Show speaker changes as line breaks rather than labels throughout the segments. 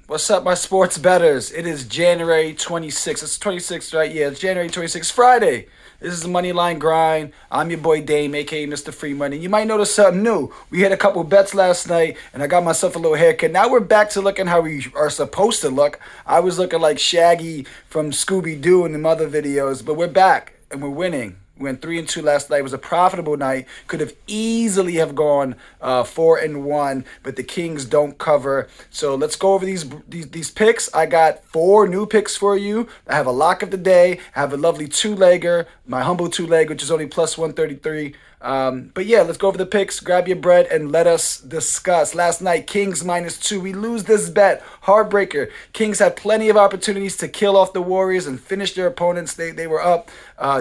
What's up, my sports betters? It is January 26th. It's 26th, right? Yeah, it's January 26th, Friday. This is the Money Line Grind. I'm your boy Dame, aka Mr. Free Money. You might notice something new. We had a couple bets last night, and I got myself a little haircut. Now we're back to looking how we are supposed to look. I was looking like Shaggy from Scooby Doo in the other videos, but we're back, and we're winning. We went 3-2 last night. It was a profitable night. Could have easily have gone 4-1, but the Kings don't cover. So let's go over these picks. I got 4 new picks for you. I have a lock of the day. I have a lovely two-legger, my humble two-leg, which is only plus 133. But yeah, let's go over the picks. Grab your bread and let us discuss. Last night, Kings -2. We lose this bet. Heartbreaker. Kings had plenty of opportunities to kill off the Warriors and finish their opponents. They were up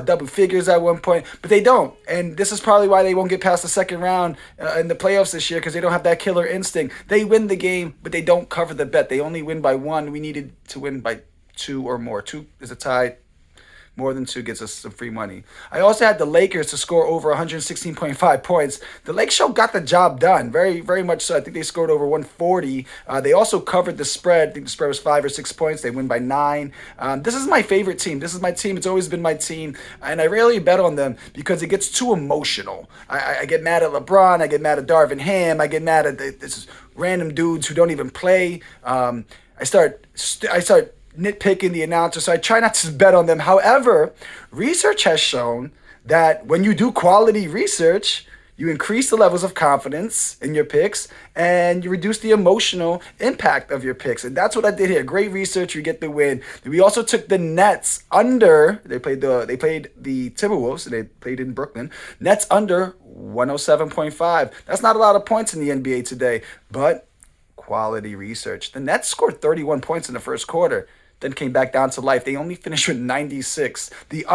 double figures at one point, but they don't. And this is probably why they won't get past the second round in the playoffs this year, because they don't have that killer instinct. They win the game, but they don't cover the bet. They only win by 1. We needed to win by 2 or more. 2 is a tie. More than 2 gets us some free money. I also had the Lakers to score over 116.5 points. The Lake Show got the job done, very, very much so. I think they scored over 140. They also covered the spread. I think the spread was 5 or 6 points. They win by 9. This is my favorite team. This is my team. It's always been my team, and I rarely bet on them because it gets too emotional. I get mad at LeBron. I get mad at Darvin Ham. I get mad at this random dudes who don't even play. I start nitpicking the announcer, so I try not to bet on them. However, research has shown that when you do quality research, you increase the levels of confidence in your picks and you reduce the emotional impact of your picks. And that's what I did here. Great research, you get the win. We also took the Nets under. They played the Timberwolves, and they played in Brooklyn. Nets under 107.5. That's not a lot of points in the NBA today, but quality research. The Nets scored 31 points in the first quarter, then came back down to life. They only finished with 96. The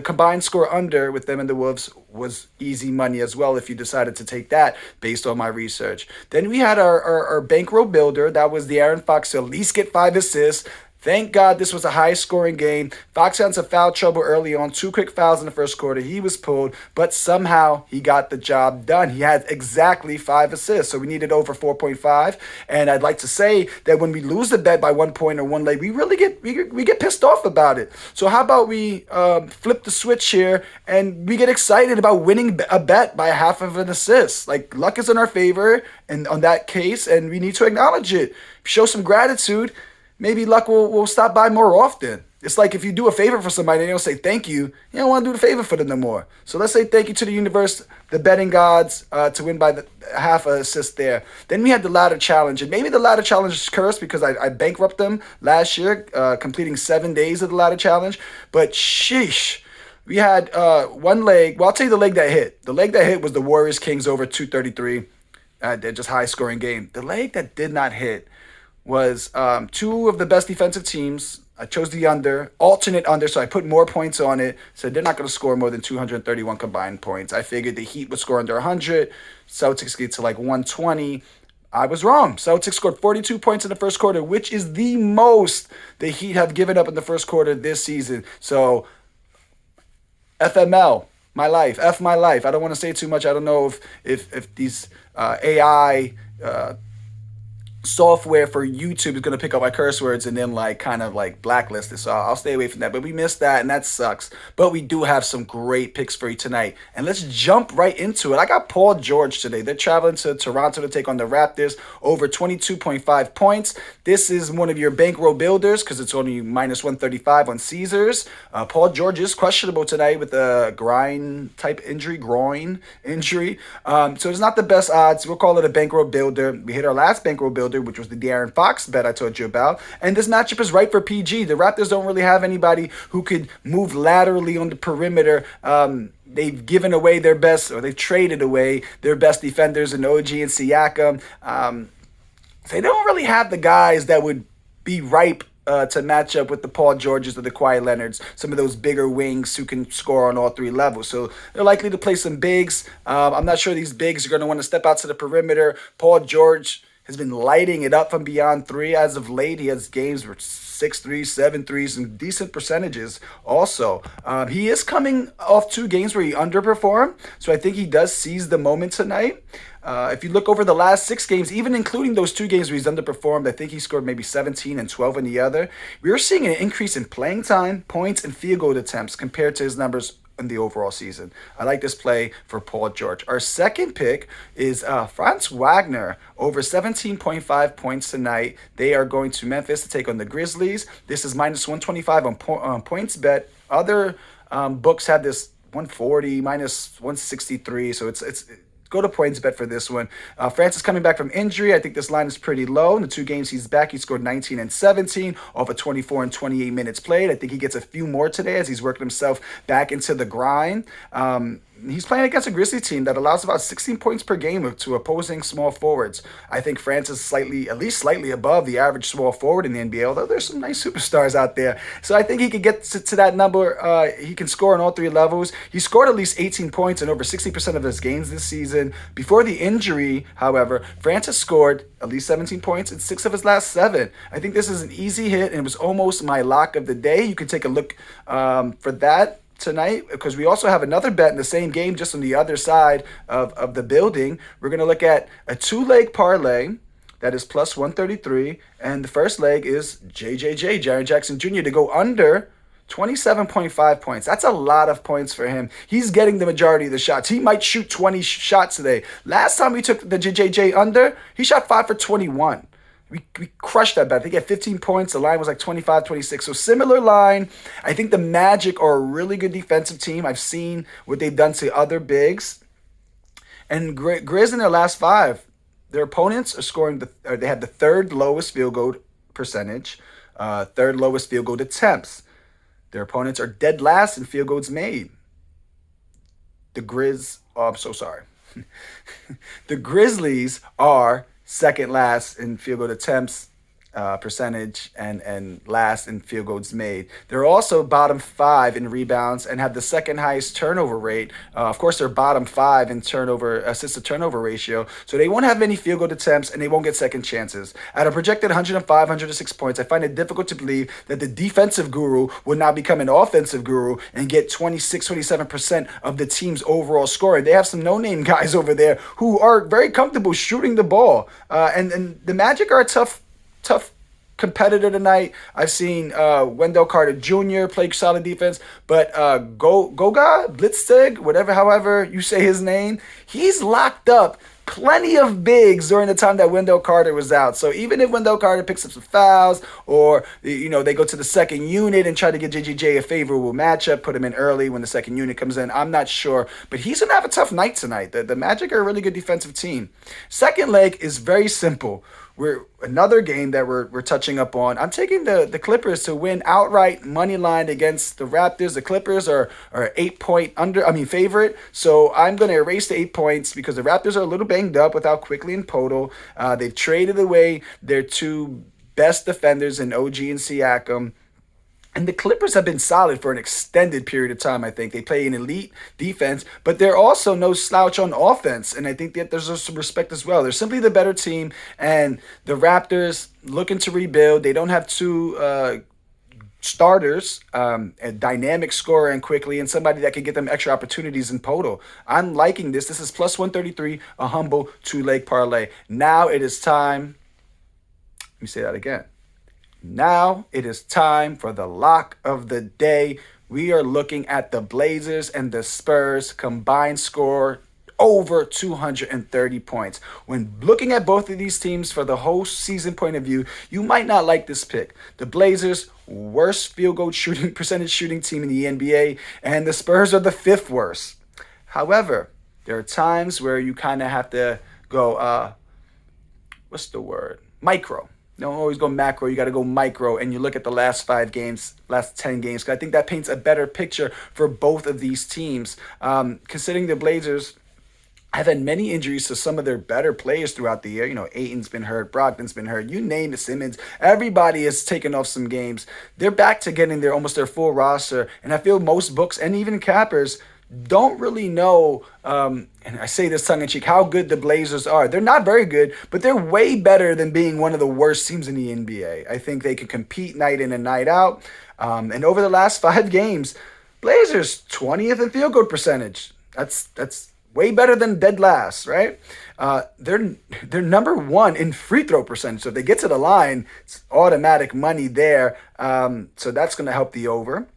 combined score under with them and the Wolves was easy money as well if you decided to take that based on my research. Then we had our bankroll builder. That was the Aaron Fox to at least get 5 assists. Thank God this was a high-scoring game. Fox got into foul trouble early on. 2 quick fouls in the first quarter. He was pulled, but somehow he got the job done. He had exactly 5 assists, so we needed over 4.5. And I'd like to say that when we lose the bet by 1 point or 1 leg, we really get pissed off about it. So how about we flip the switch here and we get excited about winning a bet by half of an assist? Like, luck is in our favor and on that case, and we need to acknowledge it. Show some gratitude. Maybe luck will stop by more often. It's like if you do a favor for somebody and they don't say thank you, you don't want to do the favor for them no more. So let's say thank you to the universe, the betting gods, to win by the half a assist there. Then we had the ladder challenge. And maybe the ladder challenge is cursed because I bankrupted them last year, completing 7 days of the ladder challenge. But sheesh. We had one leg. Well, I'll tell you the leg that hit. The leg that hit was the Warriors Kings over 233. They're just high scoring game. The leg that did not hit was 2 of the best defensive teams. I chose the alternate under, so I put more points on it. So they're not going to score more than 231 combined points. I figured the Heat would score under 100. Celtics get to like 120. I was wrong. Celtics scored 42 points in the first quarter, which is the most the Heat have given up in the first quarter this season. So FML, my life. F my life. I don't want to say too much. I don't know if these AI software for YouTube is going to pick up my curse words and then kind of blacklist it. So I'll stay away from that. But we missed that, and that sucks. But we do have some great picks for you tonight. And let's jump right into it. I got Paul George today. They're traveling to Toronto to take on the Raptors, over 22.5 points. This is one of your bankroll builders because it's only minus 135 on Caesars. Paul George is questionable tonight with a groin injury. So it's not the best odds. We'll call it a bankroll builder. We hit our last bankroll builder, which was the De'Aaron Fox bet I told you about. And this matchup is right for PG. The Raptors don't really have anybody who could move laterally on the perimeter. They've given away their best, or they've traded away their best defenders in OG and Siakam. They don't really have the guys that would be ripe to match up with the Paul Georges or the Kawhi Leonards, some of those bigger wings who can score on all 3 levels. So they're likely to play some bigs. I'm not sure these bigs are going to want to step out to the perimeter. Paul George has been lighting it up from beyond 3 as of late. He has games where 6 threes, 7 threes, and decent percentages also. He is coming off 2 games where he underperformed, so I think he does seize the moment tonight. If you look over the last 6 games, even including those 2 games where he's underperformed, I think he scored maybe 17 and 12 in the other. We're seeing an increase in playing time, points, and field goal attempts compared to his numbers in the overall season. I like this play for Paul George. Our second pick is Franz Wagner over 17.5 points tonight. They are going to Memphis to take on the Grizzlies. This is minus 125 on points bet. Other books have this 140 minus 163, so it's go to points bet for this one. Francis coming back from injury. I think this line is pretty low. In the 2 games he's back, he scored 19 and 17 off of 24 and 28 minutes played. I think he gets a few more today as he's working himself back into the grind. He's playing against a Grizzlies team that allows about 16 points per game to opposing small forwards. I think Francis is at least slightly above the average small forward in the NBA, although there's some nice superstars out there. So I think he could get to that number. He can score on all 3 levels. He scored at least 18 points in over 60% of his games this season. Before the injury, however, Francis scored at least 17 points in 6 of his last 7. I think this is an easy hit, and it was almost my lock of the day. You can take a look for that tonight, because we also have another bet in the same game just on the other side of the building. We're going to look at a 2-leg parlay that is plus 133, and the first leg is Jaren Jackson Jr. to go under 27.5 points. That's a lot of points for him. He's getting the majority of the shots. He might shoot 20 shots today. Last time we took the JJJ under, he shot 5 for 21. We crushed that bet. I think he had 15 points. The line was like 25, 26. So similar line. I think the Magic are a really good defensive team. I've seen what they've done to other bigs. And Grizz in their last 5, their opponents are scoring, they have the 3rd lowest field goal percentage, 3rd lowest field goal attempts. Their opponents are dead last in field goals made. I'm so sorry. The Grizzlies are second last in field goal attempts percentage and last in field goals made. They're also bottom 5 in rebounds and have the second highest turnover rate. Of course, they're bottom 5 in assist to turnover ratio. So they won't have many field goal attempts and they won't get second chances. At a projected 105, 106 points, I find it difficult to believe that the defensive guru will now become an offensive guru and get 26, 27% of the team's overall scoring. They have some no-name guys over there who are very comfortable shooting the ball. And the Magic are a tough competitor tonight. I've seen Wendell Carter Jr. play solid defense, but Goga Blitzstig, however you say his name, he's locked up plenty of bigs during the time that Wendell Carter was out. So even if Wendell Carter picks up some fouls, or they go to the second unit and try to get JJJ a favorable matchup, put him in early when the second unit comes in, I'm not sure. But he's going to have a tough night tonight. The Magic are a really good defensive team. Second leg is very simple. We're another game that we're touching up on. I'm taking the Clippers to win outright money line against the Raptors. The Clippers are 8-point favorite. So I'm going to erase the 8 points because the Raptors are a little banged up without Quickly and Poto. They've traded away their 2 best defenders in OG and Siakam. And the Clippers have been solid for an extended period of time, I think. They play an elite defense, but they're also no slouch on offense. And I think that there's some respect as well. They're simply the better team. And the Raptors looking to rebuild. They don't have 2 starters, a dynamic scorer and Quickly, and somebody that can get them extra opportunities in Poto. I'm liking this. This is plus 133, a humble 2-leg parlay. Now it is time. Let me say that again. Now it is time for the lock of the day. We are looking at the Blazers and the Spurs combined score over 230 points. When looking at both of these teams for the whole season point of view, you might not like this pick. The Blazers, worst field goal percentage shooting team in the NBA, and the Spurs are the 5th worst. However, there are times where you kind of have to go, what's the word? Micro. Don't always go macro. You got to go micro, and you look at the last 5 games, last 10 games. Because I think that paints a better picture for both of these teams. Considering the Blazers have had many injuries to some of their better players throughout the year. Ayton's been hurt, Brogdon's been hurt. You name it, Simmons. Everybody has taken off some games. They're back to getting almost their full roster, and I feel most books and even cappers don't really know, and I say this tongue-in-cheek, how good the Blazers are. They're not very good, but they're way better than being one of the worst teams in the NBA. I think they can compete night in and night out. And over the last 5 games, Blazers 20th in field goal percentage. That's way better than dead last, right? They're number one in free throw percentage. So if they get to the line, it's automatic money there. So that's going to help the over.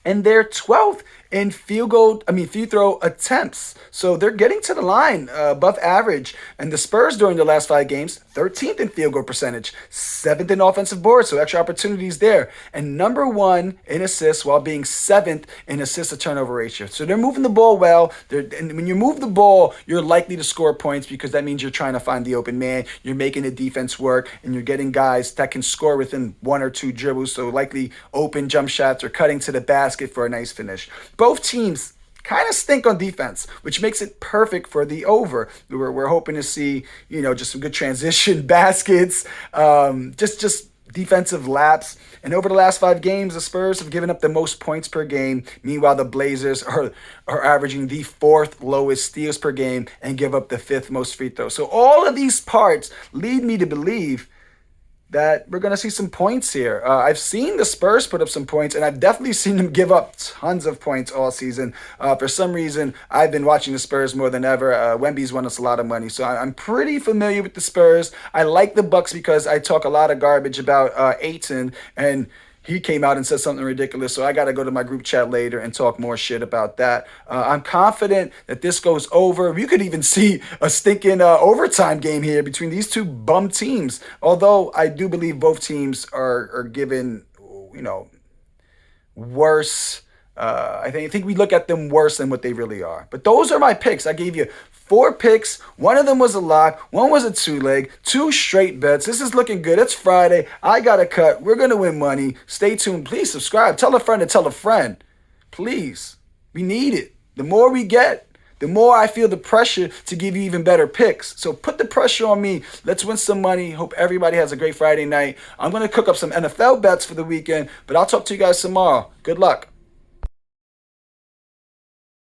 And they're 12th in free throw attempts. So they're getting to the line above average. And the Spurs during the last 5 games, 13th in field goal percentage, 7th in offensive boards, so extra opportunities there. And number one in assists while being 7th in assist to turnover ratio. So they're moving the ball well. And when you move the ball, you're likely to score points because that means you're trying to find the open man. You're making the defense work, and you're getting guys that can score within 1 or 2 dribbles. So likely open jump shots or cutting to the basket for a nice finish. Both teams kind of stink on defense, which makes it perfect for the over. We're hoping to see, just some good transition baskets, just defensive laps. And over the last 5 games, the Spurs have given up the most points per game. Meanwhile, the Blazers are averaging the 4th lowest steals per game and give up the 5th most free throws. So all of these parts lead me to believe that we're going to see some points here. I've seen the Spurs put up some points, and I've definitely seen them give up tons of points all season. For some reason, I've been watching the Spurs more than ever. Wemby's won us a lot of money, so I'm pretty familiar with the Spurs. I like the Bucks because I talk a lot of garbage about Ayton, and he came out and said something ridiculous, so I got to go to my group chat later and talk more shit about that. I'm confident that this goes over. You could even see a stinking overtime game here between these two bum teams, although I do believe both teams are given, worse. I think we look at them worse than what they really are. But those are my picks. I gave you 4 picks. One of them was a lock. One was a 2-leg. 2 straight bets. This is looking good. It's Friday. I got a cut. We're going to win money. Stay tuned. Please subscribe. Tell a friend to tell a friend. Please. We need it. The more we get, the more I feel the pressure to give you even better picks. So put the pressure on me. Let's win some money. Hope everybody has a great Friday night. I'm going to cook up some NFL bets for the weekend, but I'll talk to you guys tomorrow. Good luck.